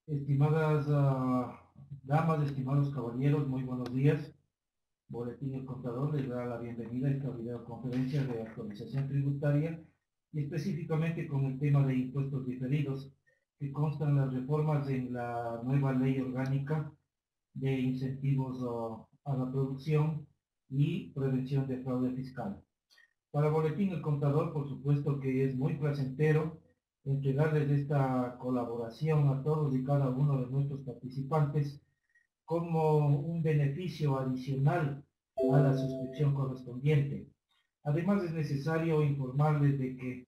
Estimadas damas, estimados caballeros, muy buenos días. Boletín El Contador les da la bienvenida a esta videoconferencia de actualización tributaria y específicamente con el tema de impuestos diferidos, que constan las reformas en la nueva ley orgánica de incentivos a la producción y prevención de fraude fiscal. Para Boletín El Contador, por supuesto que es muy placentero entregarles esta colaboración a todos y cada uno de nuestros participantes como un beneficio adicional a la suscripción correspondiente. Además, es necesario informarles de que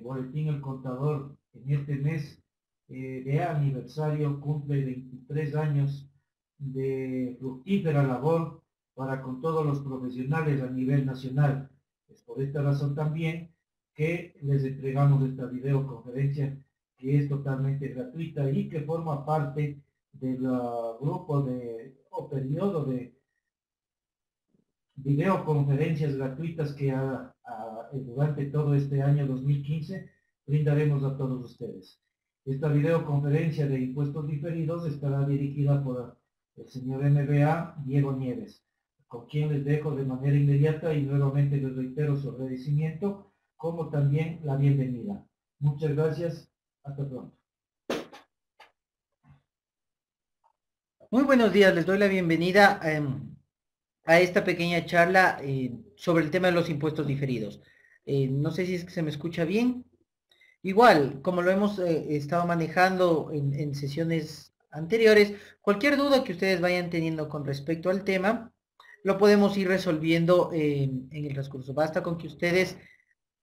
Boletín El Contador en este mes de aniversario cumple 23 años de fructífera labor para con todos los profesionales a nivel nacional. Es por esta razón también que les entregamos esta videoconferencia que es totalmente gratuita y que forma parte del grupo o periodo de videoconferencias gratuitas que durante todo este año 2015 brindaremos a todos ustedes. Esta videoconferencia de impuestos diferidos estará dirigida por el señor MBA Diego Nieves, con quien les dejo de manera inmediata y nuevamente les reitero su agradecimiento, como también la bienvenida. Muchas gracias. Hasta pronto. Muy buenos días, les doy la bienvenida a esta pequeña charla sobre el tema de los impuestos diferidos. No sé si es que se me escucha bien. Igual, como lo hemos estado manejando en sesiones anteriores, cualquier duda que ustedes vayan teniendo con respecto al tema, lo podemos ir resolviendo en el transcurso. Basta con que ustedes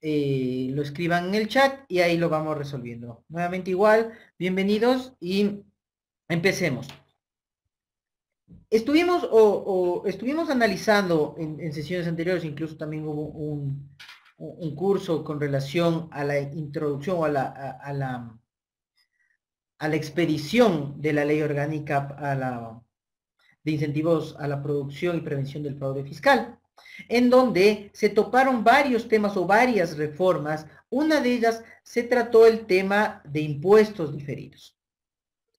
lo escriban en el chat y ahí lo vamos resolviendo. Nuevamente igual, bienvenidos y empecemos. Estuvimos analizando en sesiones anteriores, incluso también hubo un curso con relación a la introducción o a la expedición de la ley orgánica de incentivos a la producción y prevención del fraude fiscal, en donde se toparon varios temas o varias reformas. Una de ellas se trató el tema de impuestos diferidos.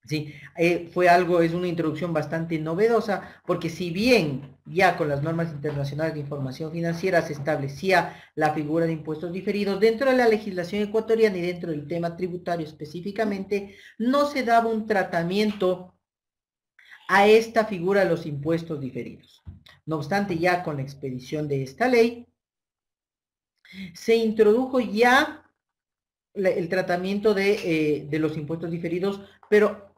Sí, es una introducción bastante novedosa, porque si bien ya con las normas internacionales de información financiera se establecía la figura de impuestos diferidos, dentro de la legislación ecuatoriana y dentro del tema tributario específicamente, no se daba un tratamiento a esta figura de los impuestos diferidos. No obstante, ya con la expedición de esta ley, se introdujo ya el tratamiento de los impuestos diferidos, pero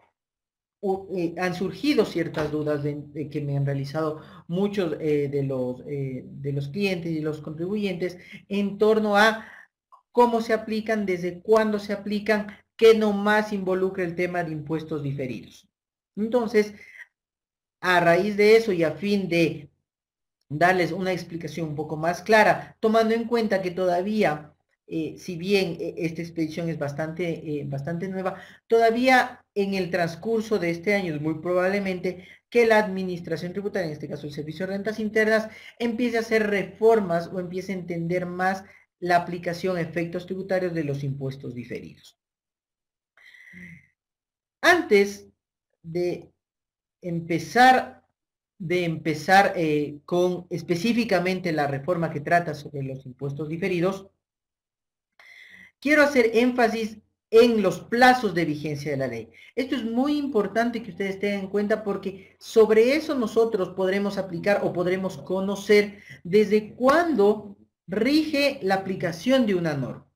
han surgido ciertas dudas que me han realizado muchos de los clientes y los contribuyentes en torno a cómo se aplican, desde cuándo se aplican, qué nomás involucra el tema de impuestos diferidos. Entonces, a raíz de eso y a fin de darles una explicación un poco más clara, tomando en cuenta que todavía, si bien esta expedición es bastante nueva, todavía en el transcurso de este año es muy probablemente que la administración tributaria, en este caso el Servicio de Rentas Internas, empiece a hacer reformas o empiece a entender más la aplicación a efectos tributarios de los impuestos diferidos. Antes de empezar con específicamente la reforma que trata sobre los impuestos diferidos, quiero hacer énfasis en los plazos de vigencia de la ley. Esto es muy importante que ustedes tengan en cuenta, porque sobre eso nosotros podremos aplicar o podremos conocer desde cuándo rige la aplicación de una norma.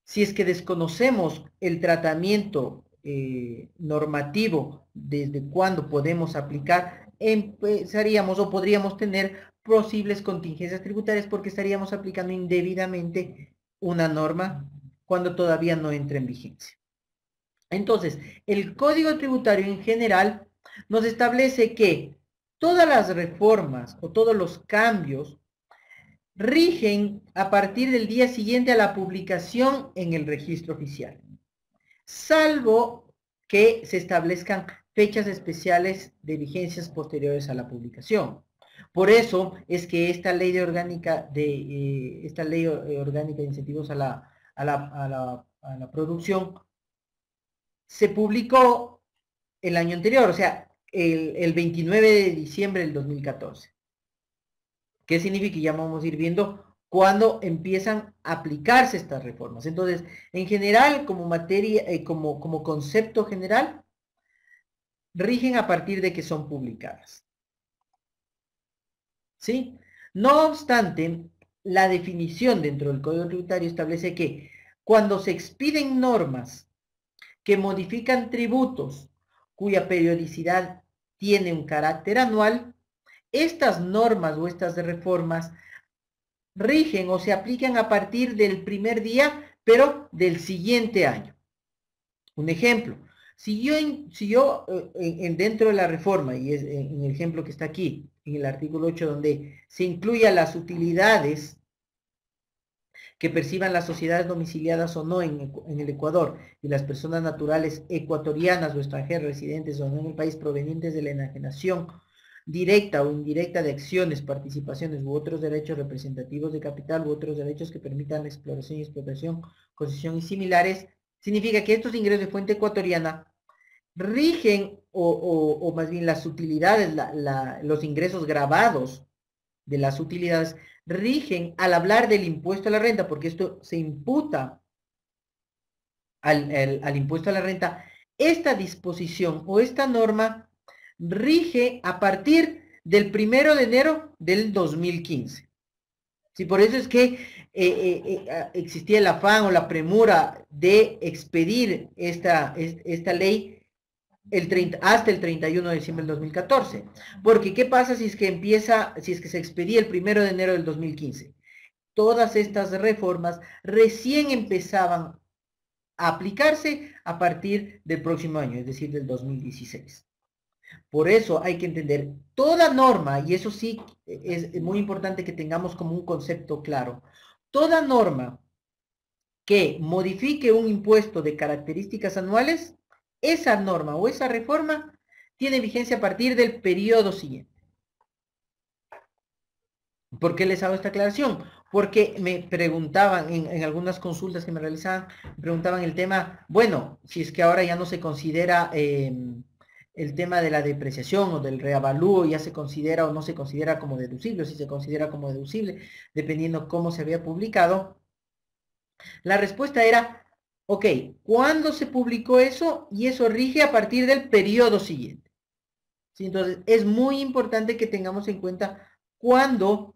Si es que desconocemos el tratamiento normativo, desde cuándo podemos aplicar, empezaríamos o podríamos tener posibles contingencias tributarias, porque estaríamos aplicando indebidamente una norma cuando todavía no entra en vigencia. Entonces, el Código Tributario en general nos establece que todas las reformas o todos los cambios rigen a partir del día siguiente a la publicación en el registro oficial, salvo que se establezcan fechas especiales de vigencias posteriores a la publicación. Por eso es que esta ley orgánica de incentivos a la producción se publicó el año anterior, o sea, el 29 de diciembre del 2014. ¿Qué significa? Ya vamos a ir viendo cuándo empiezan a aplicarse estas reformas. Entonces, en general, como materia, como concepto general, rigen a partir de que son publicadas. ¿Sí? No obstante, la definición dentro del Código Tributario establece que cuando se expiden normas que modifican tributos cuya periodicidad tiene un carácter anual, estas normas o estas reformas rigen o se aplican a partir del primer día, pero del siguiente año. Un ejemplo, si yo dentro de la reforma, y es en el ejemplo que está aquí, en el artículo 8, donde se incluya las utilidades que perciban las sociedades domiciliadas o no en el Ecuador y las personas naturales ecuatorianas o extranjeras residentes o no en el país provenientes de la enajenación directa o indirecta de acciones, participaciones u otros derechos representativos de capital u otros derechos que permitan la exploración y explotación, concesión y similares, significa que estos ingresos de fuente ecuatoriana rigen o más bien las utilidades, los ingresos grabados de las utilidades rigen al hablar del impuesto a la renta, porque esto se imputa al impuesto a la renta. Esta disposición o esta norma rige a partir del 1 de enero del 2015. Sí, por eso es que existía el afán o la premura de expedir esta ley hasta el 31 de diciembre del 2014. Porque, ¿qué pasa si es que se expedía el 1 de enero del 2015? Todas estas reformas recién empezaban a aplicarse a partir del próximo año, es decir, del 2016. Por eso hay que entender toda norma, y eso sí es muy importante que tengamos como un concepto claro, toda norma que modifique un impuesto de características anuales, esa norma o esa reforma tiene vigencia a partir del periodo siguiente. ¿Por qué les hago esta aclaración? Porque me preguntaban en algunas consultas que me realizaban, me preguntaban el tema, bueno, si es que ahora ya no se considera el tema de la depreciación o del reavalúo, ya se considera o no se considera como deducible, o si se considera como deducible, dependiendo cómo se había publicado. La respuesta era, ok, ¿cuándo se publicó eso? Y eso rige a partir del periodo siguiente. ¿Sí? Entonces, es muy importante que tengamos en cuenta cuándo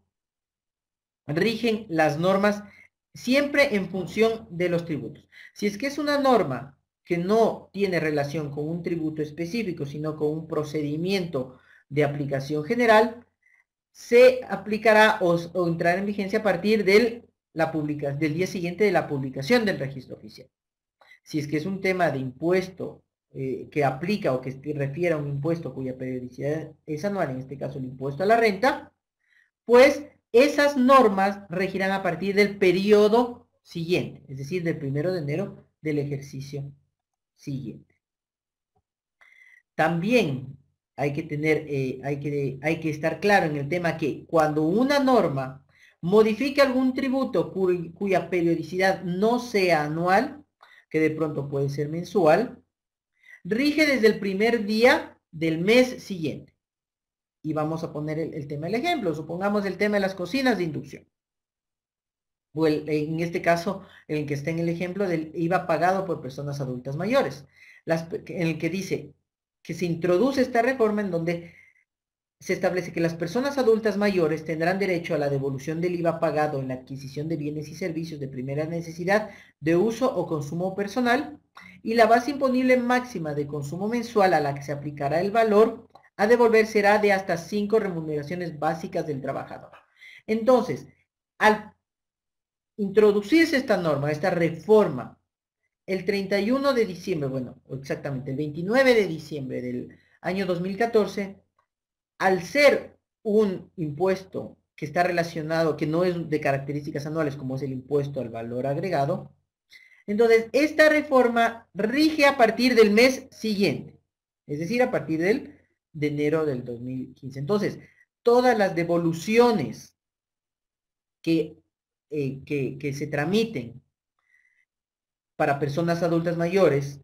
rigen las normas, siempre en función de los tributos. Si es que es una norma que no tiene relación con un tributo específico, sino con un procedimiento de aplicación general, se aplicará o entrará en vigencia a partir del día siguiente de la publicación del registro oficial. Si es que es un tema de impuesto que aplica o que refiere a un impuesto cuya periodicidad es anual, en este caso el impuesto a la renta, pues esas normas regirán a partir del periodo siguiente, es decir, del 1 de enero del ejercicio siguiente. También hay que tener, hay que estar claro en el tema que cuando una norma modifique algún tributo cuya periodicidad no sea anual, que de pronto puede ser mensual, rige desde el primer día del mes siguiente. Y vamos a poner el tema del ejemplo. Supongamos el tema de las cocinas de inducción. O en este caso, en el que está en el ejemplo del IVA pagado por personas adultas mayores. En el que dice que se introduce esta reforma en donde se establece que las personas adultas mayores tendrán derecho a la devolución del IVA pagado en la adquisición de bienes y servicios de primera necesidad de uso o consumo personal, y la base imponible máxima de consumo mensual a la que se aplicará el valor a devolver será de hasta 5 remuneraciones básicas del trabajador. Entonces, al introducirse esta norma, esta reforma, el 31 de diciembre, bueno, exactamente, el 29 de diciembre del año 2014, al ser un impuesto que está relacionado, que no es de características anuales, como es el impuesto al valor agregado, entonces esta reforma rige a partir del mes siguiente, es decir, a partir de enero del 2015. Entonces, todas las devoluciones que se tramiten para personas adultas mayores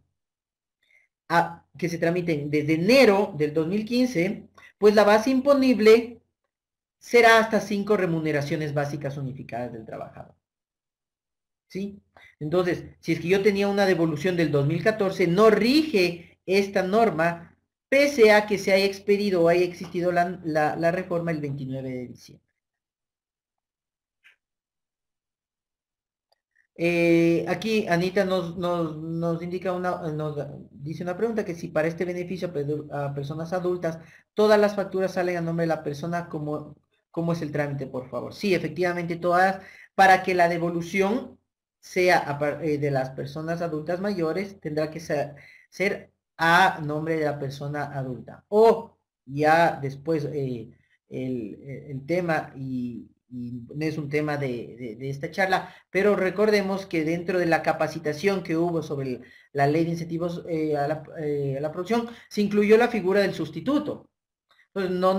que se tramiten desde enero del 2015, pues la base imponible será hasta 5 remuneraciones básicas unificadas del trabajador. ¿Sí? Entonces, si es que yo tenía una devolución del 2014, no rige esta norma, pese a que se haya expedido o haya existido la reforma el 29 de diciembre. Aquí Anita nos indica nos dice una pregunta, que si para este beneficio a personas adultas, todas las facturas salen a nombre de la persona, ¿cómo es el trámite, por favor? Sí, efectivamente todas, para que la devolución sea de las personas adultas mayores, tendrá que ser a nombre de la persona adulta. O ya después el tema y no es un tema de esta charla, pero recordemos que dentro de la capacitación que hubo sobre la ley de incentivos a la producción, se incluyó la figura del sustituto. Entonces, no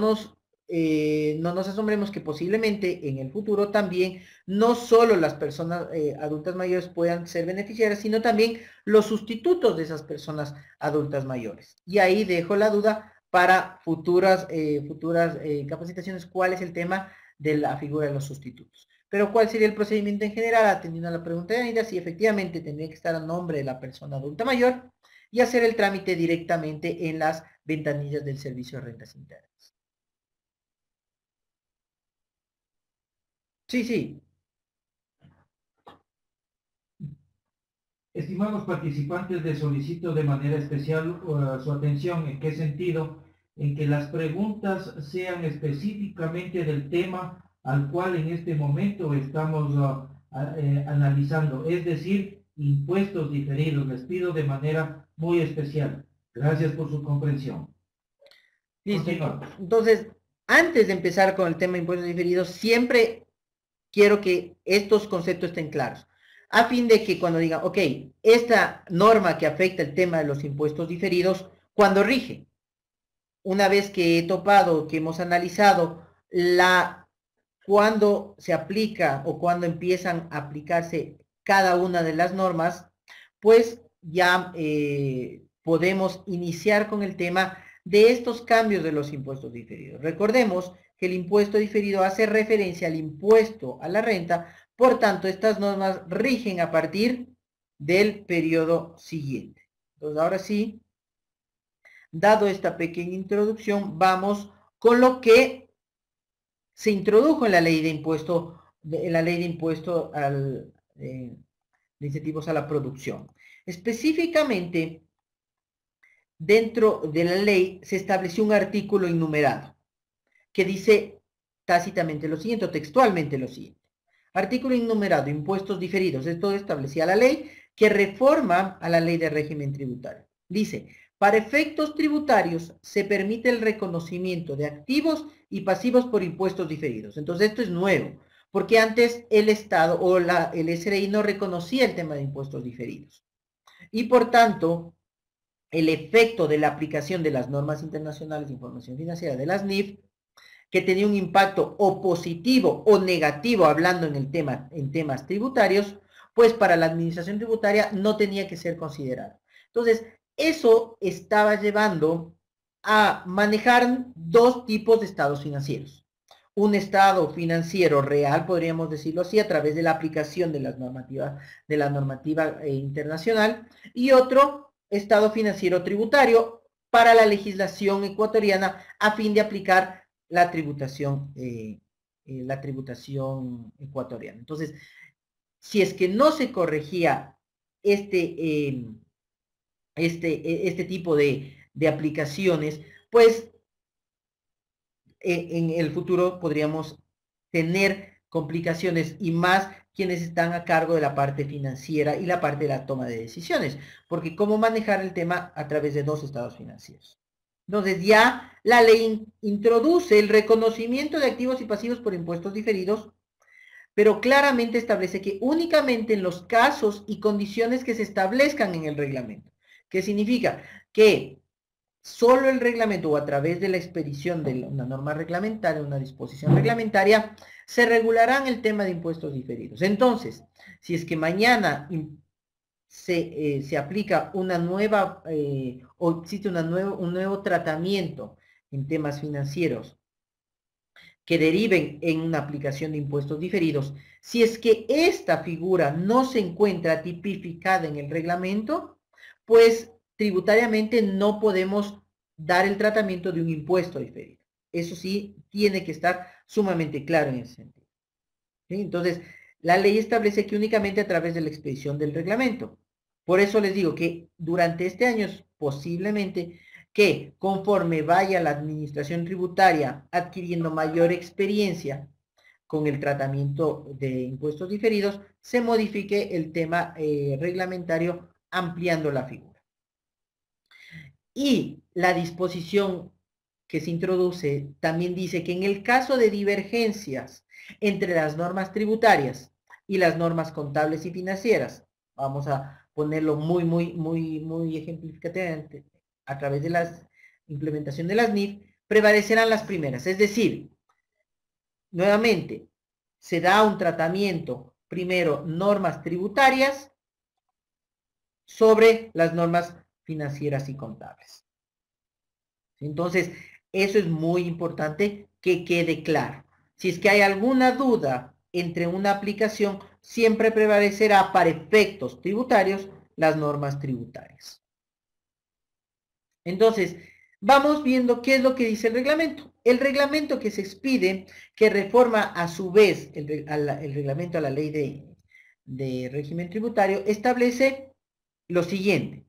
nos asombremos que posiblemente en el futuro también no solo las personas adultas mayores puedan ser beneficiarias, sino también los sustitutos de esas personas adultas mayores. Y ahí dejo la duda para futuras capacitaciones, cuál es el tema de la figura de los sustitutos. Pero ¿cuál sería el procedimiento en general? Atendiendo a la pregunta de Anita, si efectivamente tendría que estar a nombre de la persona adulta mayor y hacer el trámite directamente en las ventanillas del Servicio de Rentas Internas. Sí, sí. Estimados participantes, les solicito de manera especial su atención. ¿En qué sentido? En que las preguntas sean específicamente del tema al cual en este momento estamos analizando, es decir, impuestos diferidos. Les pido de manera muy especial. Gracias por su comprensión. Listo. Continuamos. Entonces, antes de empezar con el tema de impuestos diferidos, siempre quiero que estos conceptos estén claros, a fin de que cuando digan, ok, esta norma que afecta el tema de los impuestos diferidos, ¿cuándo rige? Una vez que he topado, que hemos analizado cuándo se aplica o cuándo empiezan a aplicarse cada una de las normas, pues ya podemos iniciar con el tema de estos cambios de los impuestos diferidos. Recordemos que el impuesto diferido hace referencia al impuesto a la renta, por tanto, estas normas rigen a partir del periodo siguiente. Entonces, ahora sí, dado esta pequeña introducción, vamos con lo que se introdujo en la ley de impuesto de incentivos a la producción. Específicamente, dentro de la ley se estableció un artículo enumerado que dice tácitamente lo siguiente, o textualmente lo siguiente. Artículo enumerado, impuestos diferidos. Esto establecía la ley que reforma a la ley de régimen tributario. Dice, para efectos tributarios se permite el reconocimiento de activos y pasivos por impuestos diferidos. Entonces esto es nuevo, porque antes el Estado o el SRI no reconocía el tema de impuestos diferidos. Y por tanto, el efecto de la aplicación de las normas internacionales de información financiera de las NIF, que tenía un impacto o positivo o negativo, hablando en temas tributarios, pues para la administración tributaria no tenía que ser considerado. Entonces, eso estaba llevando a manejar dos tipos de estados financieros. Un estado financiero real, podríamos decirlo así, a través de la aplicación de la normativa internacional, y otro estado financiero tributario para la legislación ecuatoriana a fin de aplicar la tributación ecuatoriana. Entonces, si es que no se corregía este tipo de aplicaciones, pues en el futuro podríamos tener complicaciones, y más quienes están a cargo de la parte financiera y la parte de la toma de decisiones, porque cómo manejar el tema a través de dos estados financieros. Entonces ya la ley introduce el reconocimiento de activos y pasivos por impuestos diferidos, pero claramente establece que únicamente en los casos y condiciones que se establezcan en el reglamento. ¿Qué significa? Que solo el reglamento o a través de la expedición de una norma reglamentaria, una disposición reglamentaria, se regularán el tema de impuestos diferidos. Entonces, si es que mañana se aplica una nueva, o existe un nuevo tratamiento en temas financieros que deriven en una aplicación de impuestos diferidos, si es que esta figura no se encuentra tipificada en el reglamento, pues tributariamente no podemos dar el tratamiento de un impuesto diferido. Eso sí, tiene que estar sumamente claro en ese sentido. ¿Sí? Entonces, la ley establece que únicamente a través de la expedición del reglamento. Por eso les digo que durante este año posiblemente que conforme vaya la administración tributaria adquiriendo mayor experiencia con el tratamiento de impuestos diferidos, se modifique el tema reglamentario ampliando la figura. Y la disposición que se introduce también dice que en el caso de divergencias entre las normas tributarias y las normas contables y financieras, vamos a ponerlo muy ejemplificativamente, a través de la implementación de las NIF, prevalecerán las primeras. Es decir, nuevamente, se da un tratamiento, primero, normas tributarias sobre las normas financieras y contables. Entonces, eso es muy importante que quede claro. Si es que hay alguna duda entre una aplicación, siempre prevalecerá para efectos tributarios las normas tributarias. Entonces, vamos viendo qué es lo que dice el reglamento. El reglamento que se expide, que reforma a su vez el reglamento a la ley de régimen tributario, establece lo siguiente.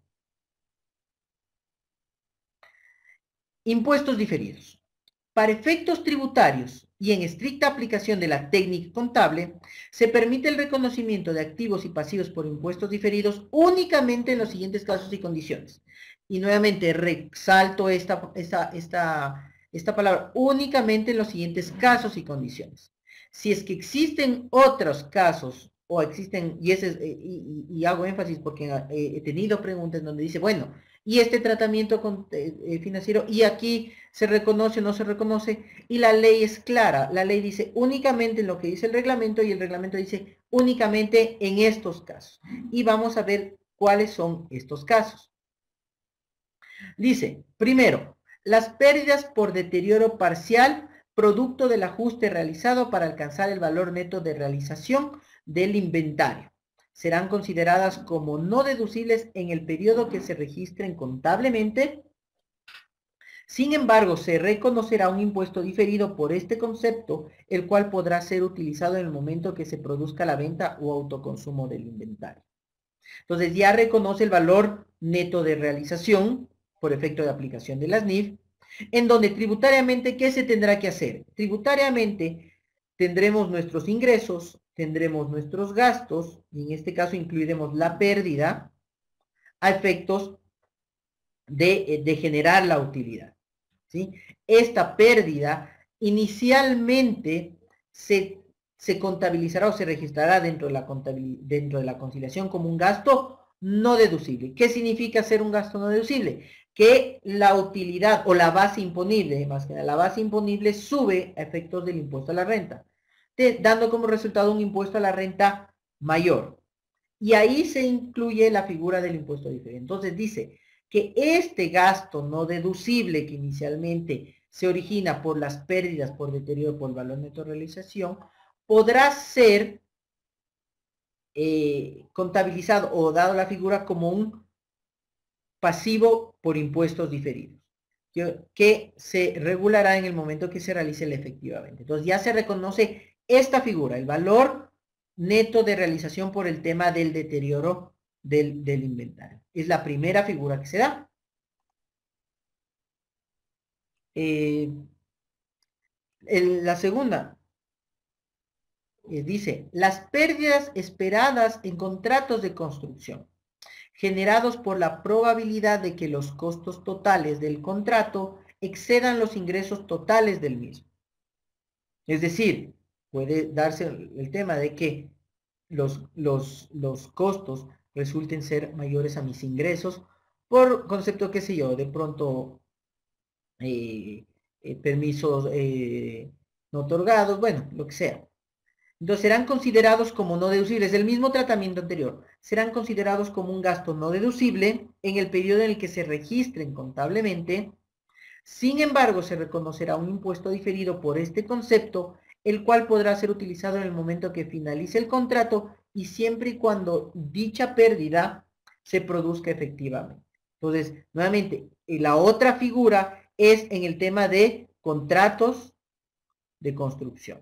Impuestos diferidos. Para efectos tributarios y en estricta aplicación de la técnica contable, se permite el reconocimiento de activos y pasivos por impuestos diferidos únicamente en los siguientes casos y condiciones. Y nuevamente resalto esta palabra, únicamente en los siguientes casos y condiciones. Si es que existen otros casos, o existen, y hago énfasis porque he tenido preguntas donde dice, bueno, y este tratamiento financiero, y aquí se reconoce o no se reconoce, y la ley es clara, la ley dice únicamente en lo que dice el reglamento, y el reglamento dice únicamente en estos casos. Y vamos a ver cuáles son estos casos. Dice, primero, las pérdidas por deterioro parcial, producto del ajuste realizado para alcanzar el valor neto de realización del inventario. Serán consideradas como no deducibles en el periodo que se registren contablemente. Sin embargo, se reconocerá un impuesto diferido por este concepto, el cual podrá ser utilizado en el momento que se produzca la venta o autoconsumo del inventario. Entonces ya reconoce el valor neto de realización por efecto de aplicación de las NIF, en donde tributariamente, ¿qué se tendrá que hacer? Tributariamente tendremos nuestros ingresos, tendremos nuestros gastos, y en este caso incluiremos la pérdida a efectos de generar la utilidad. ¿Sí? Esta pérdida inicialmente se contabilizará o se registrará dentro de la conciliación como un gasto no deducible. ¿Qué significa ser un gasto no deducible? Que la utilidad o la base imponible, más que nada, la base imponible sube a efectos del impuesto a la renta, dando como resultado un impuesto a la renta mayor. Y ahí se incluye la figura del impuesto diferente. Entonces dice que este gasto no deducible que inicialmente se origina por las pérdidas por deterioro por valor neto de realización, podrá ser contabilizado o dado la figura como un pasivo por impuestos diferidos, que se regulará en el momento que se realice el efectivamente. Entonces ya se reconoce esta figura, el valor neto de realización por el tema del deterioro del inventario. Es la primera figura que se da. La segunda dice, las pérdidas esperadas en contratos de construcción, generados por la probabilidad de que los costos totales del contrato excedan los ingresos totales del mismo. Es decir, puede darse el tema de que los costos resulten ser mayores a mis ingresos por concepto, qué sé yo, de pronto permisos no otorgados, bueno, lo que sea. Entonces serán considerados como no deducibles, el mismo tratamiento anterior. serán considerados como un gasto no deducible en el periodo en el que se registren contablemente. Sin embargo, se reconocerá un impuesto diferido por este concepto, el cual podrá ser utilizado en el momento que finalice el contrato y siempre y cuando dicha pérdida se produzca efectivamente. Entonces, nuevamente, la otra figura es en el tema de contratos de construcción.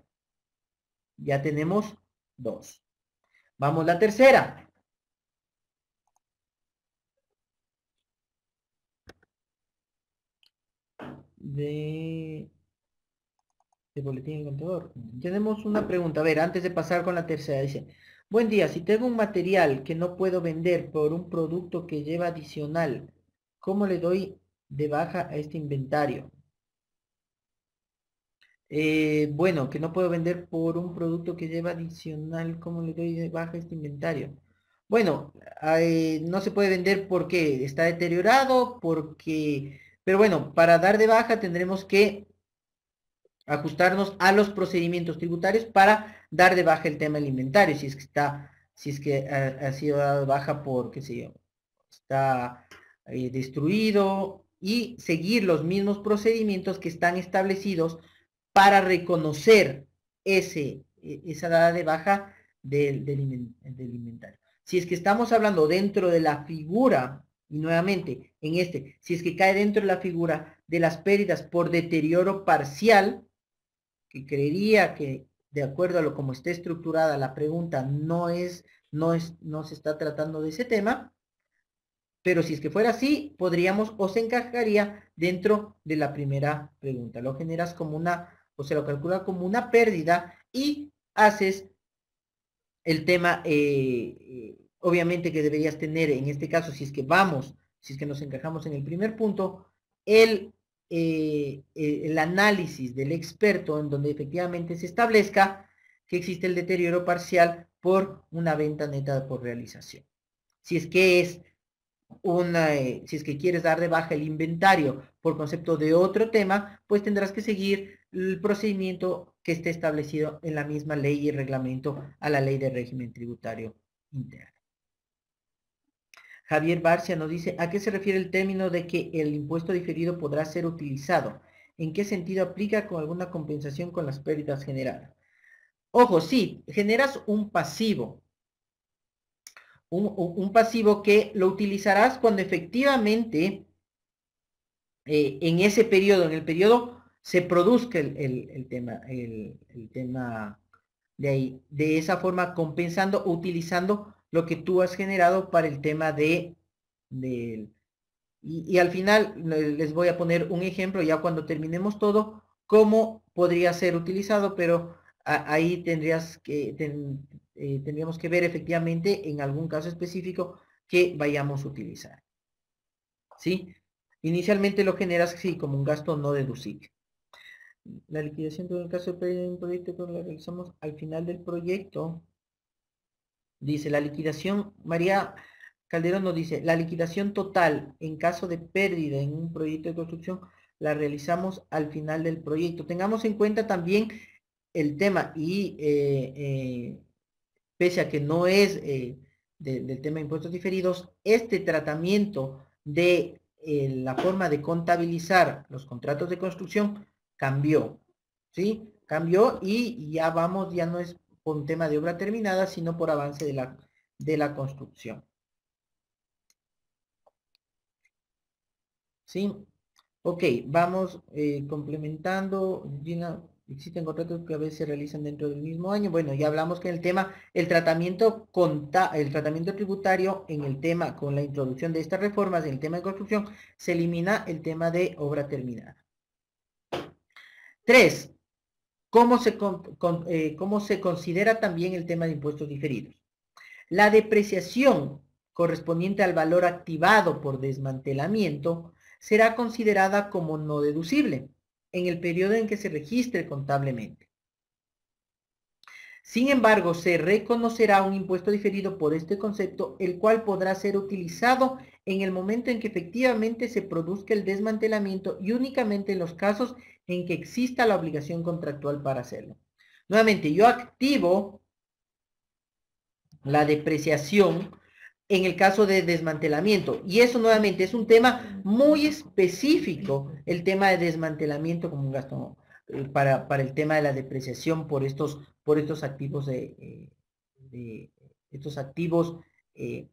Ya tenemos dos. Vamos a la tercera. De boletín del contador. Tenemos una pregunta. A ver, antes de pasar con la tercera, dice: buen día, si tengo un material que no puedo vender por un producto que lleva adicional, ¿cómo le doy de baja a este inventario? Bueno, que no puedo vender por un producto que lleva adicional, ¿cómo le doy de baja a este inventario? Bueno, no se puede vender porque está deteriorado, porque... Pero bueno, para dar de baja tendremos que ajustarnos a los procedimientos tributarios para dar de baja el tema del inventario, si es que si es que ha sido dado de baja por, qué sé yo, está destruido, y seguir los mismos procedimientos que están establecidos para reconocer esa dada de baja del inventario. Si es que estamos hablando dentro de la figura, y nuevamente, si es que cae dentro de la figura de las pérdidas por deterioro parcial, que creería que, de acuerdo a lo como esté estructurada la pregunta, no se está tratando de ese tema, pero si es que fuera así, podríamos, o se encajaría dentro de la primera pregunta. Lo generas como o se lo calcula como una pérdida y haces el tema, obviamente que deberías tener en este caso, si es que nos encajamos en el primer punto, el análisis del experto en donde efectivamente se establezca que existe el deterioro parcial por una venta neta por realización. Si es que si es que quieres dar de baja el inventario por concepto de otro tema, pues tendrás que seguir el procedimiento que esté establecido en la misma ley y reglamento a la ley de régimen tributario interno. Javier Barcia nos dice: ¿a qué se refiere el término de que el impuesto diferido podrá ser utilizado? ¿En qué sentido aplica con alguna compensación con las pérdidas generadas? Ojo, sí, generas un pasivo. Un pasivo que lo utilizarás cuando efectivamente en ese periodo, en el periodo se produzca el tema de ahí, de esa forma compensando, utilizando lo que tú has generado para el tema y al final les voy a poner un ejemplo ya cuando terminemos todo, cómo podría ser utilizado, pero ahí tendríamos que ver efectivamente en algún caso específico que vayamos a utilizar. ¿Sí? Inicialmente lo generas, sí, como un gasto no deducible. La liquidación en el caso de pérdida de un proyecto que la realizamos al final del proyecto. Dice, la liquidación, María Calderón nos dice, la liquidación total en caso de pérdida en un proyecto de construcción la realizamos al final del proyecto. Tengamos en cuenta también el tema y pese a que no es del tema de impuestos diferidos, este tratamiento de la forma de contabilizar los contratos de construcción cambió, ¿sí? Cambió y ya no es por un tema de obra terminada, sino por avance de la construcción. ¿Sí? Ok, vamos complementando. Gina, existen contratos que a veces se realizan dentro del mismo año. Bueno, ya hablamos que en el tema, el tratamiento tributario en el tema, con la introducción de estas reformas en el tema de construcción, se elimina el tema de obra terminada. 3. ¿Cómo se considera también el tema de impuestos diferidos? La depreciación correspondiente al valor activado por desmantelamiento será considerada como no deducible en el periodo en que se registre contablemente. Sin embargo, se reconocerá un impuesto diferido por este concepto, el cual podrá ser utilizado en el momento en que efectivamente se produzca el desmantelamiento y únicamente en los casos en que exista la obligación contractual para hacerlo. Nuevamente, yo activo la depreciación en el caso de desmantelamiento. Y eso nuevamente es un tema muy específico, el tema de desmantelamiento como un gasto para el tema de la depreciación por estos activos estos activos eh,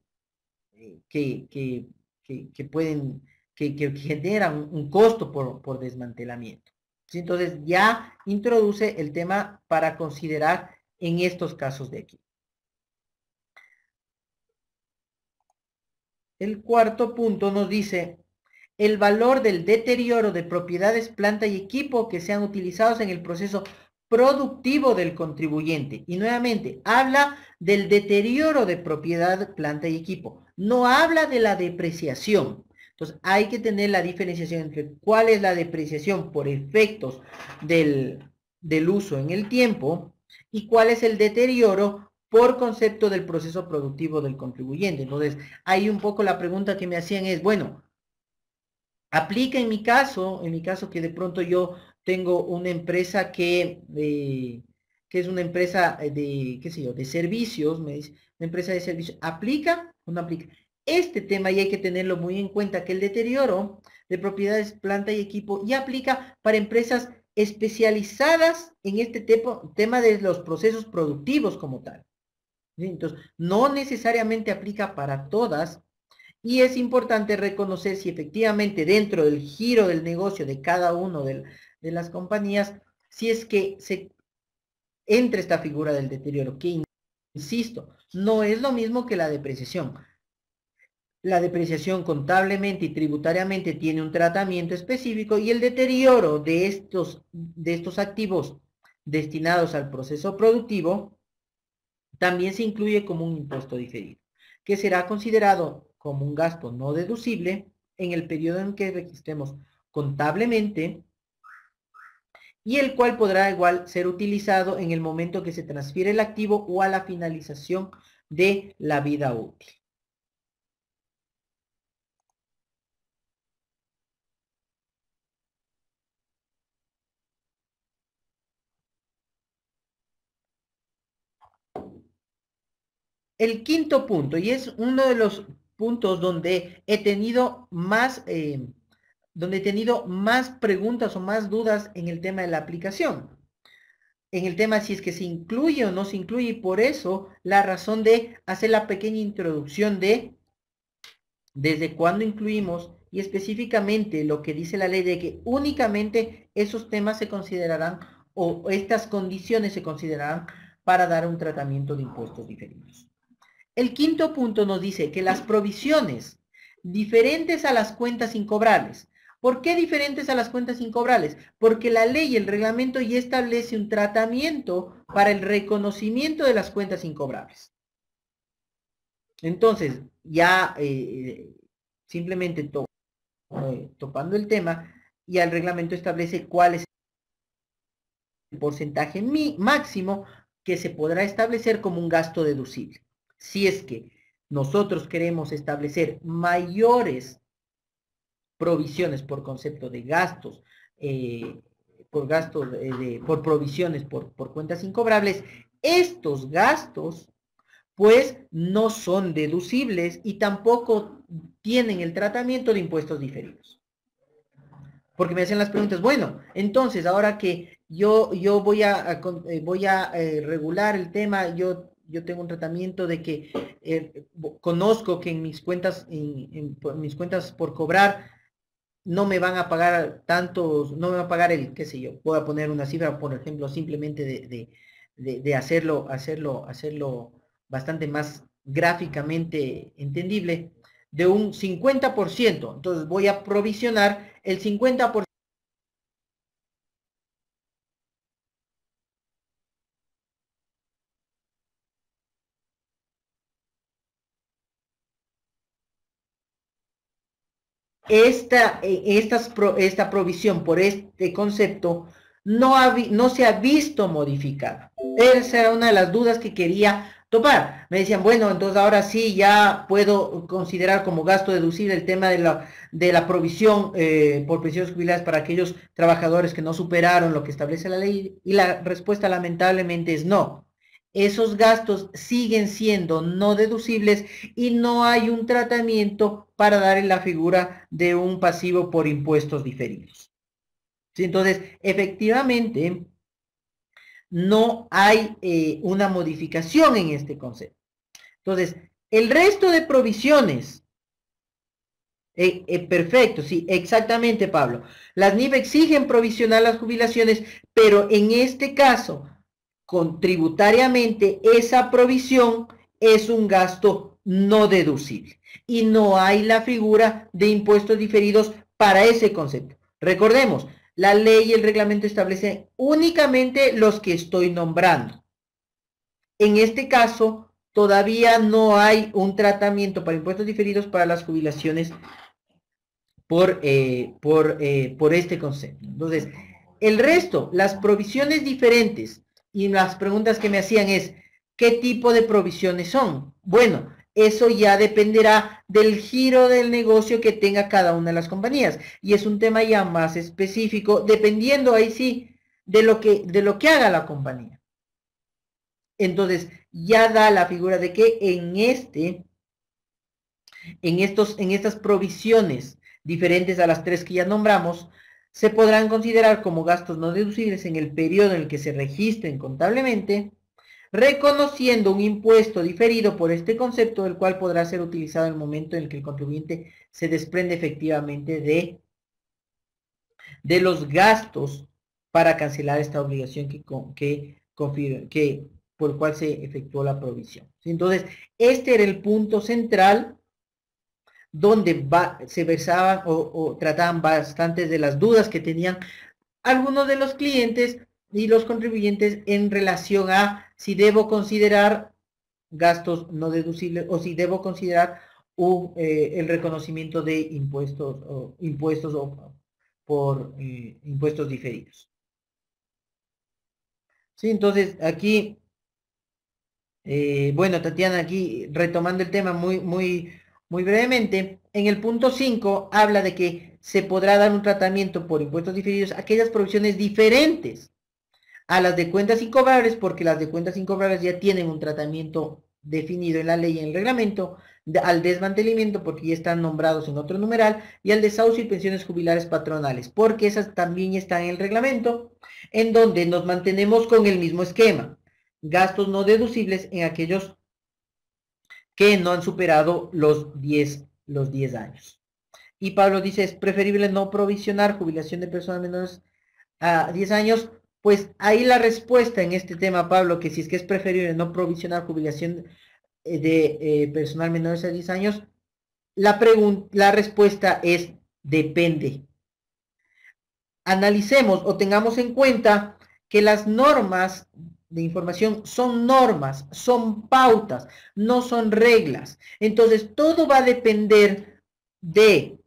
que pueden, que generan un costo por desmantelamiento. ¿Sí? Entonces ya introduce el tema para considerar en estos casos de aquí. El cuarto punto nos dice el valor del deterioro de propiedades, planta y equipo que sean utilizados en el proceso productivo del contribuyente. Y nuevamente, habla del deterioro de propiedad, planta y equipo. No habla de la depreciación. Entonces, hay que tener la diferenciación entre cuál es la depreciación por efectos del uso en el tiempo y cuál es el deterioro por concepto del proceso productivo del contribuyente. Entonces, ahí un poco la pregunta que me hacían es, bueno, aplica en mi caso que de pronto yo tengo una empresa que es una empresa de, qué sé yo, de servicios, me dice, una empresa de servicios, ¿aplica o no aplica? Este tema y hay que tenerlo muy en cuenta, que el deterioro de propiedades, planta y equipo ya aplica para empresas especializadas en este tema de los procesos productivos como tal. ¿Sí? Entonces, no necesariamente aplica para todas, y es importante reconocer si efectivamente dentro del giro del negocio de cada uno de las compañías, si es que se entra esta figura del deterioro, que insisto, no es lo mismo que la depreciación. La depreciación contablemente y tributariamente tiene un tratamiento específico y el deterioro de estos activos destinados al proceso productivo también se incluye como un impuesto diferido, que será considerado como un gasto no deducible en el periodo en que registremos contablemente y el cual podrá igual ser utilizado en el momento que se transfiere el activo o a la finalización de la vida útil. El quinto punto, y es uno de los puntos donde he tenido más preguntas o más dudas en el tema de la aplicación. En el tema si es que se incluye o no se incluye, y por eso la razón de hacer la pequeña introducción de desde cuándo incluimos y específicamente lo que dice la ley de que únicamente esos temas se considerarán o estas condiciones se considerarán para dar un tratamiento de impuestos diferidos. El quinto punto nos dice que las provisiones diferentes a las cuentas incobrables. ¿Por qué diferentes a las cuentas incobrables? Porque la ley y el reglamento ya establece un tratamiento para el reconocimiento de las cuentas incobrables. Entonces, ya simplemente topando el tema, ya el reglamento establece cuál es el porcentaje máximo que se podrá establecer como un gasto deducible. Si es que nosotros queremos establecer mayores provisiones por concepto de gastos, por provisiones por cuentas incobrables, estos gastos pues no son deducibles y tampoco tienen el tratamiento de impuestos diferidos. Porque me hacen las preguntas, bueno, entonces ahora que yo voy a regular el tema, yo tengo un tratamiento de que conozco que en mis cuentas, en mis cuentas por cobrar, no me van a pagar tantos, no me va a pagar el, qué sé yo, voy a poner una cifra, por ejemplo, simplemente de hacerlo bastante más gráficamente entendible, de un 50%. Entonces voy a provisionar el 50%. Esta provisión por este concepto no se ha visto modificada. Esa era una de las dudas que quería topar. Me decían, bueno, entonces ahora sí ya puedo considerar como gasto deducible el tema de la provisión por pensiones jubiladas para aquellos trabajadores que no superaron lo que establece la ley. Y la respuesta lamentablemente es no. esos gastos siguen siendo no deducibles y no hay un tratamiento para dar en la figura de un pasivo por impuestos diferidos. ¿Sí? Entonces, efectivamente, no hay una modificación en este concepto. Entonces, el resto de provisiones, perfecto, sí, exactamente, Pablo. Las NIF exigen provisionar las jubilaciones, pero en este caso, tributariamente, esa provisión es un gasto no deducible y no hay la figura de impuestos diferidos para ese concepto. Recordemos, la ley y el reglamento establecen únicamente los que estoy nombrando. En este caso, todavía no hay un tratamiento para impuestos diferidos para las jubilaciones por este concepto. Entonces, el resto, las provisiones diferentes, y las preguntas que me hacían es, ¿qué tipo de provisiones son? Bueno, eso ya dependerá del giro del negocio que tenga cada una de las compañías. Y es un tema ya más específico, dependiendo ahí sí de lo que haga la compañía. Entonces, ya da la figura de que en estas provisiones diferentes a las tres que ya nombramos, se podrán considerar como gastos no deducibles en el periodo en el que se registren contablemente, reconociendo un impuesto diferido por este concepto, el cual podrá ser utilizado en el momento en el que el contribuyente se desprende efectivamente de los gastos para cancelar esta obligación por el cual se efectuó la provisión. Entonces, este era el punto central donde se versaban o trataban bastantes de las dudas que tenían algunos de los clientes y los contribuyentes en relación a si debo considerar gastos no deducibles o si debo considerar el reconocimiento de impuestos por impuestos diferidos. Sí, entonces aquí, bueno, Tatiana, aquí retomando el tema muy brevemente, en el punto 5 habla de que se podrá dar un tratamiento por impuestos diferidos a aquellas provisiones diferentes a las de cuentas incobrables, porque las de cuentas incobrables ya tienen un tratamiento definido en la ley y en el reglamento, al desmantelamiento porque ya están nombrados en otro numeral, y al desahucio y pensiones jubilares patronales, porque esas también están en el reglamento, en donde nos mantenemos con el mismo esquema. Gastos no deducibles en aquellos que no han superado los 10 años. Y Pablo dice, es preferible no provisionar jubilación de personas menores a 10 años. Pues ahí la respuesta en este tema, Pablo, que si es que es preferible no provisionar jubilación de personal menores a 10 años, la respuesta es depende. Analicemos o tengamos en cuenta que las normas de información son normas, son pautas, no son reglas. Entonces, todo va a depender de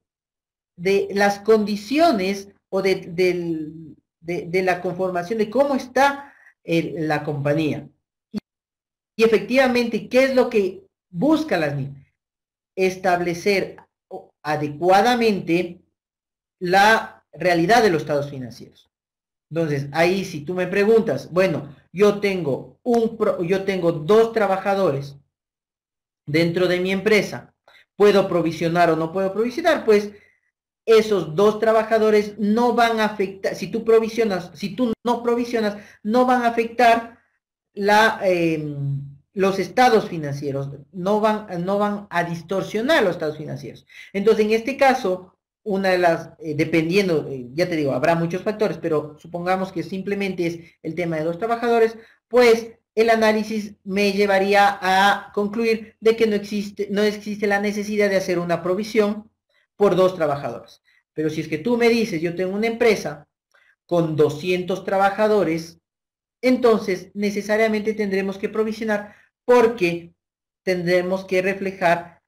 las condiciones o de la conformación, de cómo está la compañía. Y efectivamente, ¿qué es lo que busca las NIF? Establecer adecuadamente la realidad de los estados financieros. Entonces, ahí si tú me preguntas, bueno, yo tengo 2 trabajadores dentro de mi empresa, ¿puedo provisionar o no puedo provisionar? Pues esos 2 trabajadores no van a afectar, si tú no provisionas, no van a afectar los estados financieros, no van a distorsionar los estados financieros. Entonces, en este caso, una de las, dependiendo, ya te digo, habrá muchos factores, pero supongamos que simplemente es el tema de 2 trabajadores, pues el análisis me llevaría a concluir de que no existe la necesidad de hacer una provisión por 2 trabajadores. Pero si es que tú me dices, yo tengo una empresa con 200 trabajadores, entonces necesariamente tendremos que provisionar porque tendremos que reflejar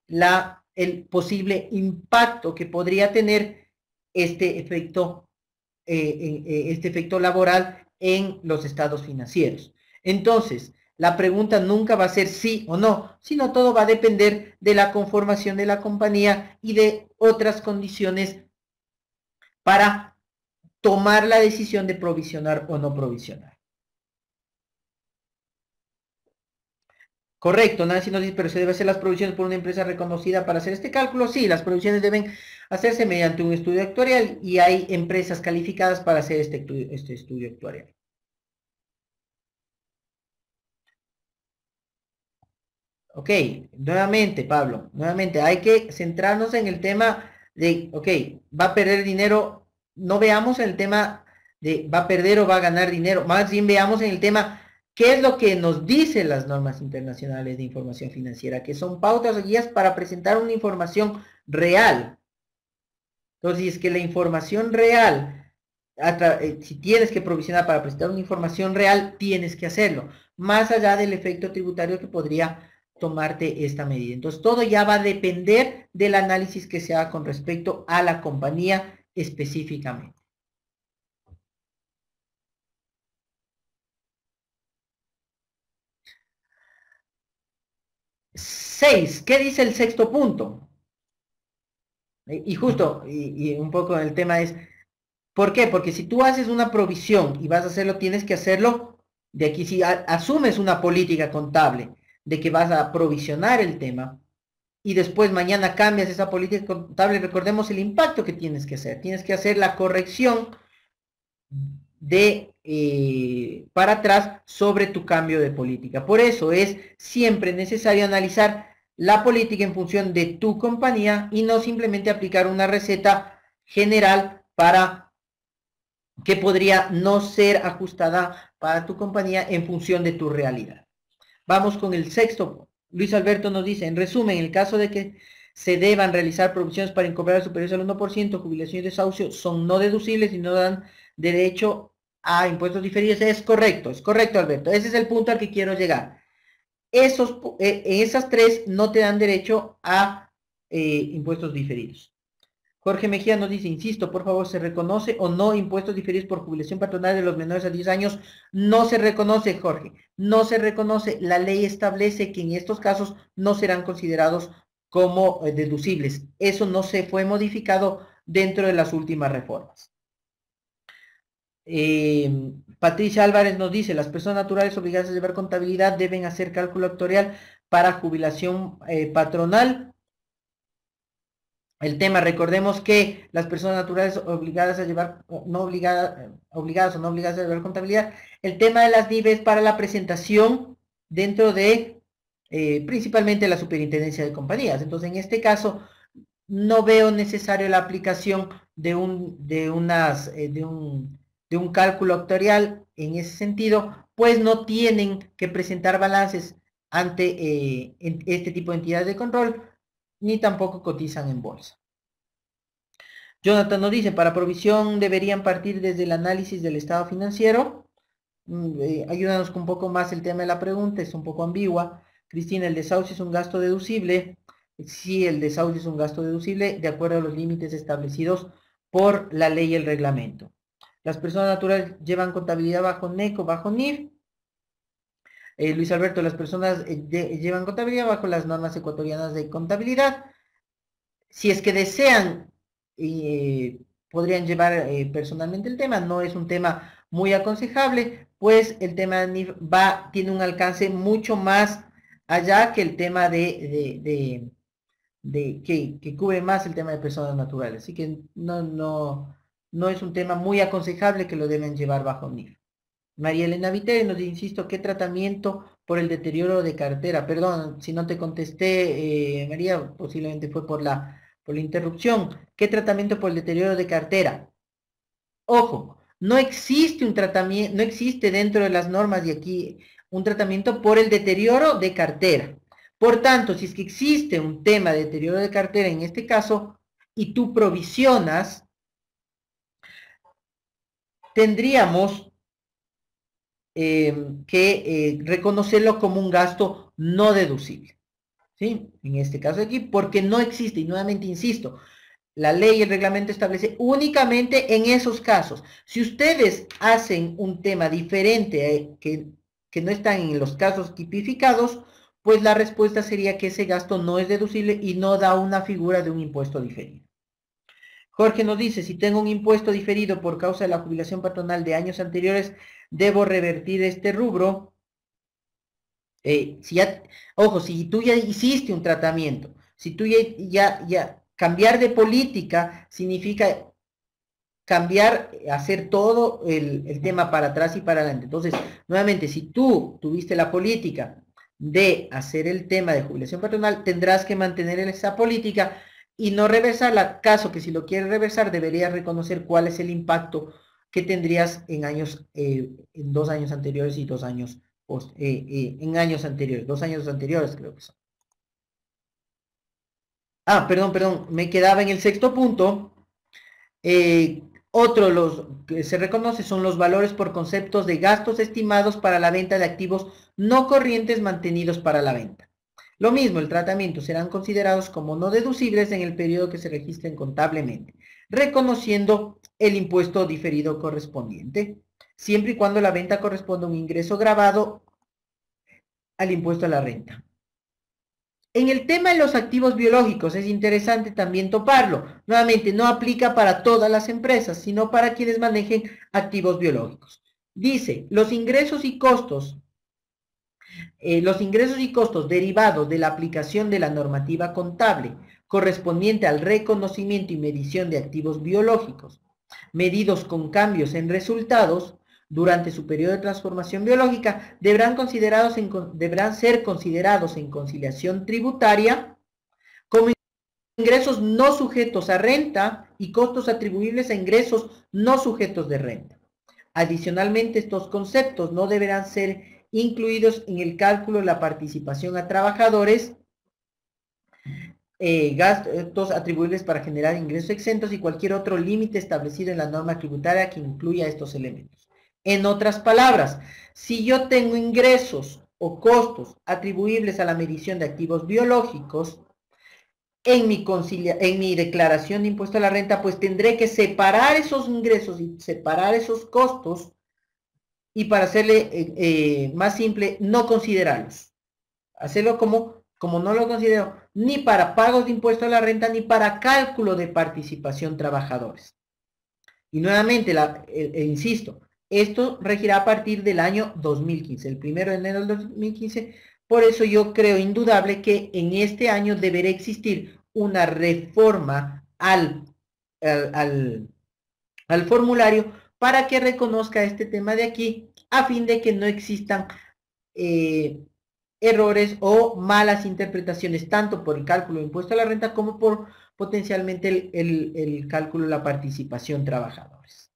el posible impacto que podría tener este efecto laboral en los estados financieros. Entonces, la pregunta nunca va a ser sí o no, sino todo va a depender de la conformación de la compañía y de otras condiciones para tomar la decisión de provisionar o no provisionar. Correcto, Nancy nos dice, pero se debe hacer las provisiones por una empresa reconocida para hacer este cálculo. Sí, las provisiones deben hacerse mediante un estudio actuarial y hay empresas calificadas para hacer este estudio actuarial. Ok, nuevamente, Pablo, nuevamente, hay que centrarnos en el tema de, ok, va a perder dinero, no veamos el tema de va a perder o va a ganar dinero, más bien veamos en el tema qué es lo que nos dicen las normas internacionales de información financiera, que son pautas o guías para presentar una información real. Entonces, si es que la información real, si tienes que provisionar para presentar una información real, tienes que hacerlo, más allá del efecto tributario que podría tomarte esta medida. Entonces, todo ya va a depender del análisis que se haga con respecto a la compañía específicamente. 6. ¿Qué dice el sexto punto? Y justo, y un poco el tema es, ¿por qué? Porque si tú haces una provisión y vas a hacerlo, tienes que hacerlo de aquí. Si asumes una política contable de que vas a provisionar el tema y después mañana cambias esa política contable, recordemos el impacto que tienes que hacer. Tienes que hacer la corrección de para atrás sobre tu cambio de política. Por eso es siempre necesario analizar la política en función de tu compañía y no simplemente aplicar una receta general para que podría no ser ajustada para tu compañía en función de tu realidad. Vamos con el sexto. Luis Alberto nos dice, en resumen, en el caso de que se deban realizar provisiones para incobrar superiores al 1%, jubilación y desahucio son no deducibles y no dan derecho a impuestos diferidos. Es correcto, Alberto. Ese es el punto al que quiero llegar. En esas tres no te dan derecho a impuestos diferidos. Jorge Mejía nos dice, insisto, por favor, ¿se reconoce o no impuestos diferidos por jubilación patronal de los menores a 10 años? No se reconoce, Jorge, no se reconoce. La ley establece que en estos casos no serán considerados como deducibles. Eso no se fue modificado dentro de las últimas reformas. Patricia Álvarez nos dice, las personas naturales obligadas a llevar contabilidad deben hacer cálculo actuarial para jubilación patronal. El tema, recordemos que las personas naturales obligadas a llevar, obligadas o no obligadas a llevar contabilidad, el tema de las NIF es para la presentación dentro de principalmente la superintendencia de compañías. Entonces, en este caso, no veo necesario la aplicación de un cálculo actuarial en ese sentido, pues no tienen que presentar balances ante este tipo de entidades de control, ni tampoco cotizan en bolsa. Jonathan nos dice, para provisión deberían partir desde el análisis del estado financiero. Ayúdanos con un poco más el tema de la pregunta, es un poco ambigua. Cristina, ¿el desahucio es un gasto deducible? Sí, el desahucio es un gasto deducible de acuerdo a los límites establecidos por la ley y el reglamento. Las personas naturales llevan contabilidad bajo NECO, bajo NIF. Luis Alberto, las personas llevan contabilidad bajo las normas ecuatorianas de contabilidad. Si es que desean, podrían llevar personalmente el tema, no es un tema muy aconsejable, pues el tema de NIF tiene un alcance mucho más allá que el tema que cubre más el tema de personas naturales. Así que no es un tema muy aconsejable que lo deben llevar bajo NIF. María Elena Viteri nos dice, insisto, ¿qué tratamiento por el deterioro de cartera? Perdón, si no te contesté, María, posiblemente fue por la interrupción. ¿Qué tratamiento por el deterioro de cartera? Ojo, no existe un tratamiento, no existe dentro de las normas de aquí un tratamiento por el deterioro de cartera. Por tanto, si es que existe un tema de deterioro de cartera en este caso, y tú provisionas, tendríamos que reconocerlo como un gasto no deducible. ¿Sí? En este caso aquí, porque no existe, y nuevamente insisto, la ley y el reglamento establece únicamente en esos casos. Si ustedes hacen un tema diferente que no están en los casos tipificados, pues la respuesta sería que ese gasto no es deducible y no da una figura de un impuesto diferido. Jorge nos dice, si tengo un impuesto diferido por causa de la jubilación patronal de años anteriores, ¿debo revertir este rubro? Si ya, ojo, si tú ya hiciste un tratamiento, si tú ya cambiar de política significa cambiar, hacer todo el tema para atrás y para adelante. Entonces, nuevamente, si tú tuviste la política de hacer el tema de jubilación patronal, tendrás que mantener esa política y no reversarla. Caso que si lo quieres reversar, deberías reconocer cuál es el impacto que tendrías en años, en 2 años anteriores y 2 años, en años anteriores, 2 años anteriores creo que son. Ah, perdón, me quedaba en el sexto punto. Otro los que se reconoce son los valores por conceptos de gastos estimados para la venta de activos no corrientes mantenidos para la venta. Lo mismo, el tratamiento serán considerados como no deducibles en el periodo que se registren contablemente, reconociendo el impuesto diferido correspondiente, siempre y cuando la venta corresponda a un ingreso grabado al impuesto a la renta. En el tema de los activos biológicos es interesante también toparlo. Nuevamente, no aplica para todas las empresas, sino para quienes manejen activos biológicos. Dice, los ingresos y costos derivados de la aplicación de la normativa contable correspondiente al reconocimiento y medición de activos biológicos, medidos con cambios en resultados, durante su periodo de transformación biológica, deberán ser considerados en conciliación tributaria como ingresos no sujetos a renta y costos atribuibles a ingresos no sujetos de renta. Adicionalmente, estos conceptos no deberán ser incluidos en el cálculo de la participación a trabajadores, gastos atribuibles para generar ingresos exentos y cualquier otro límite establecido en la norma tributaria que incluya estos elementos. En otras palabras, si yo tengo ingresos o costos atribuibles a la medición de activos biológicos, en mi declaración de impuesto a la renta, pues tendré que separar esos ingresos y separar esos costos, y para hacerle más simple, no considerarlos. Hacerlo como no lo considero ni para pagos de impuesto a la renta ni para cálculo de participación trabajadores. Y nuevamente, insisto, esto regirá a partir del año 2015, el 1 de enero del 2015. Por eso yo creo indudable que en este año deberá existir una reforma al formulario para que reconozca este tema de aquí, a fin de que no existan errores o malas interpretaciones, tanto por el cálculo de impuesto a la renta como por potencialmente el cálculo de la participación trabajadores.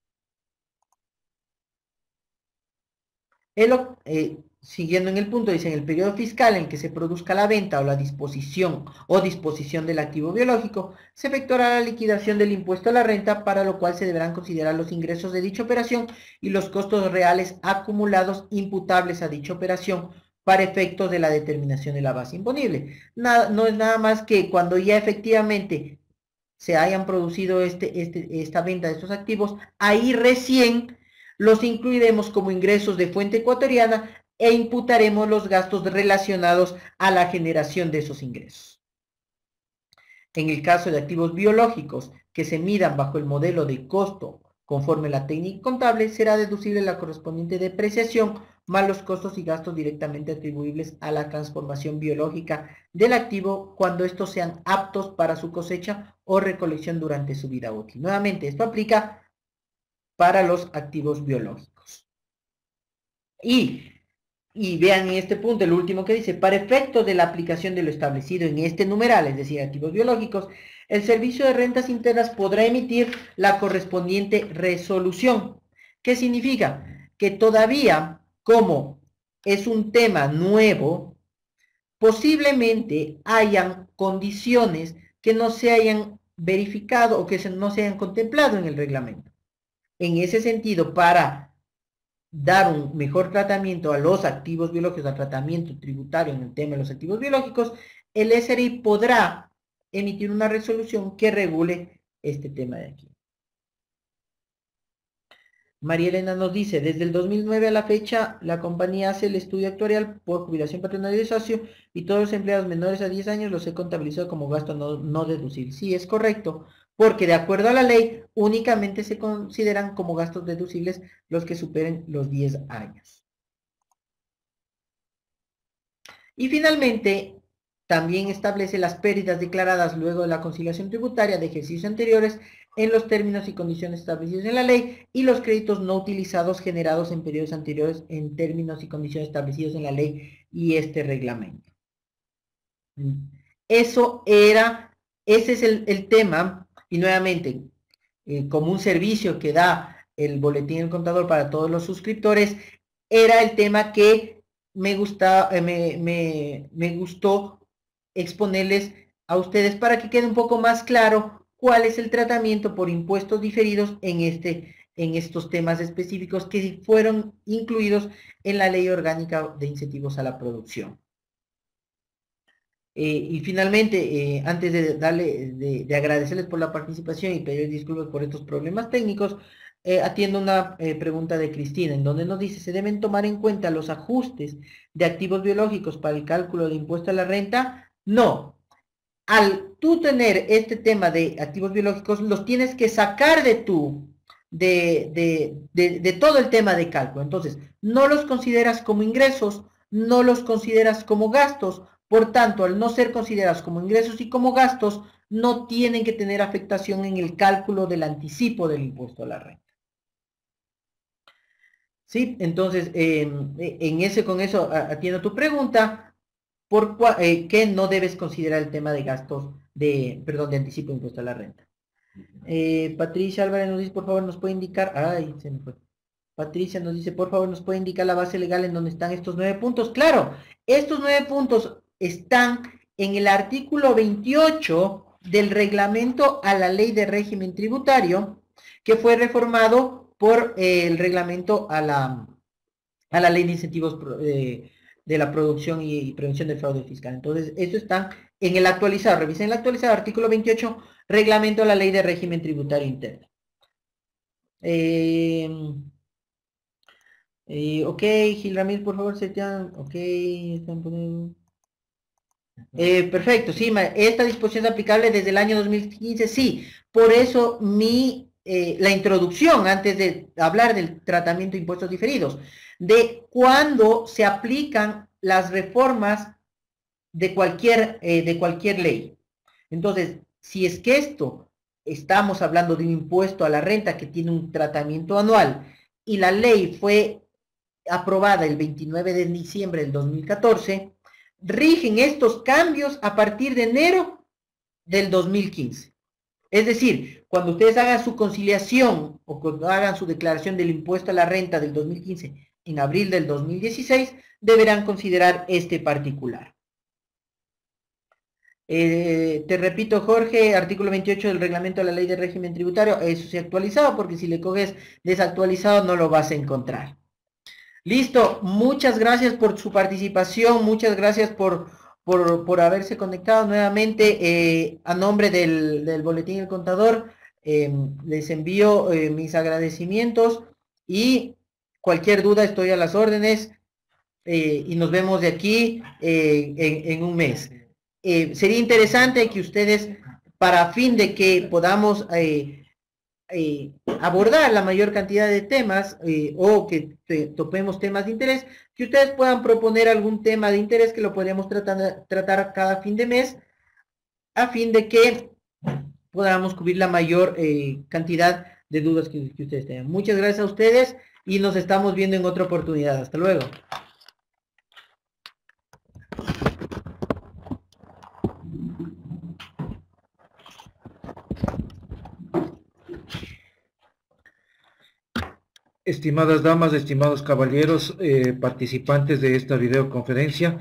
Siguiendo en el punto, dice, en el periodo fiscal en que se produzca la venta o la disposición del activo biológico, se efectuará la liquidación del impuesto a la renta, para lo cual se deberán considerar los ingresos de dicha operación y los costos reales acumulados imputables a dicha operación para efectos de la determinación de la base imponible. No es nada más que cuando ya efectivamente se hayan producido esta venta de estos activos, ahí recién los incluiremos como ingresos de fuente ecuatoriana e imputaremos los gastos relacionados a la generación de esos ingresos. En el caso de activos biológicos que se midan bajo el modelo de costo conforme la técnica contable, será deducible la correspondiente depreciación más los costos y gastos directamente atribuibles a la transformación biológica del activo cuando estos sean aptos para su cosecha o recolección durante su vida útil. Nuevamente, esto aplica para los activos biológicos. Y vean en este punto, el último que dice, para efectos de la aplicación de lo establecido en este numeral, es decir, activos biológicos, el Servicio de Rentas Internas podrá emitir la correspondiente resolución. ¿Qué significa? Que todavía, como es un tema nuevo, posiblemente hayan condiciones que no se hayan verificado o que no se hayan contemplado en el reglamento. En ese sentido, para dar un mejor tratamiento a los activos biológicos, al tratamiento tributario en el tema de los activos biológicos, el SRI podrá emitir una resolución que regule este tema de aquí. María Elena nos dice, desde el 2009 a la fecha, la compañía hace el estudio actuarial por jubilación patronal y de socio, y todos los empleados menores a 10 años los he contabilizado como gasto no deducible. Sí, es correcto, porque de acuerdo a la ley, únicamente se consideran como gastos deducibles los que superen los 10 años. Y finalmente, también establece las pérdidas declaradas luego de la conciliación tributaria de ejercicios anteriores en los términos y condiciones establecidos en la ley y los créditos no utilizados generados en periodos anteriores en términos y condiciones establecidos en la ley y este reglamento. Ese es el tema, y nuevamente, como un servicio que da el boletín del contador para todos los suscriptores, era el tema que me gustó exponerles a ustedes para que quede un poco más claro cuál es el tratamiento por impuestos diferidos en estos temas específicos que fueron incluidos en la Ley Orgánica de Incentivos a la Producción. Y finalmente, antes de agradecerles por la participación y pedir disculpas por estos problemas técnicos, atiendo una pregunta de Cristina, en donde nos dice, ¿se deben tomar en cuenta los ajustes de activos biológicos para el cálculo de impuesto a la renta? No. Al tú tener este tema de activos biológicos, los tienes que sacar de todo el tema de cálculo. Entonces, no los consideras como ingresos, no los consideras como gastos. Por tanto, al no ser considerados como ingresos y como gastos, no tienen que tener afectación en el cálculo del anticipo del impuesto a la renta. ¿Sí? Entonces, con eso atiendo tu pregunta, ¿qué no debes considerar el tema de gastos, de anticipo de impuesto a la renta? Patricia Álvarez nos dice, por favor, nos puede indicar, se me fue. Patricia nos dice, por favor, nos puede indicar la base legal en donde están estos 9 puntos. Claro, estos 9 puntos están en el artículo 28 del reglamento a la ley de régimen tributario, que fue reformado por el reglamento a la ley de incentivos de la producción y prevención del fraude fiscal. Entonces, esto está en el actualizado. Revisen el actualizado, artículo 28, reglamento a la ley de régimen tributario interno. Ok, Gil Ramírez, por favor, setean. Ok, están poniendo. Perfecto, sí, esta disposición es aplicable desde el año 2015, sí. Por eso la introducción, antes de hablar del tratamiento de impuestos diferidos, de cuándo se aplican las reformas de cualquier ley. Entonces, si es que estamos hablando de un impuesto a la renta que tiene un tratamiento anual y la ley fue aprobada el 29 de diciembre del 2014, rigen estos cambios a partir de enero del 2015. Es decir, cuando ustedes hagan su conciliación o cuando hagan su declaración del impuesto a la renta del 2015 en abril del 2016, deberán considerar este particular. Te repito, Jorge, artículo 28 del reglamento de la ley de régimen tributario, eso se ha actualizado, porque si le coges desactualizado no lo vas a encontrar. Listo, muchas gracias por su participación, muchas gracias por haberse conectado nuevamente. A nombre del Boletín del Contador, les envío mis agradecimientos y cualquier duda estoy a las órdenes y nos vemos de aquí en un mes. Sería interesante que ustedes, para fin de que podamos abordar la mayor cantidad de temas o que topemos temas de interés, que ustedes puedan proponer algún tema de interés que lo podríamos tratar cada fin de mes, a fin de que podamos cubrir la mayor cantidad de dudas que ustedes tengan. Muchas gracias a ustedes y nos estamos viendo en otra oportunidad. Hasta luego. Estimadas damas, estimados caballeros, participantes de esta videoconferencia,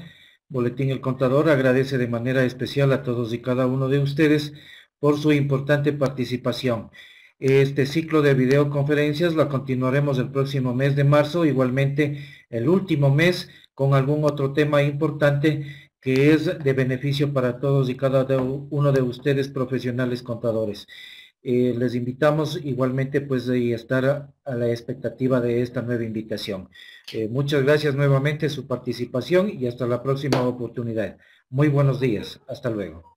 Boletín El Contador agradece de manera especial a todos y cada uno de ustedes por su importante participación. Este ciclo de videoconferencias la continuaremos el próximo mes de marzo, igualmente el último mes, con algún otro tema importante que es de beneficio para todos y cada uno de ustedes profesionales contadores. Les invitamos igualmente pues a estar a la expectativa de esta nueva invitación. Muchas gracias nuevamente por su participación y hasta la próxima oportunidad. Muy buenos días. Hasta luego.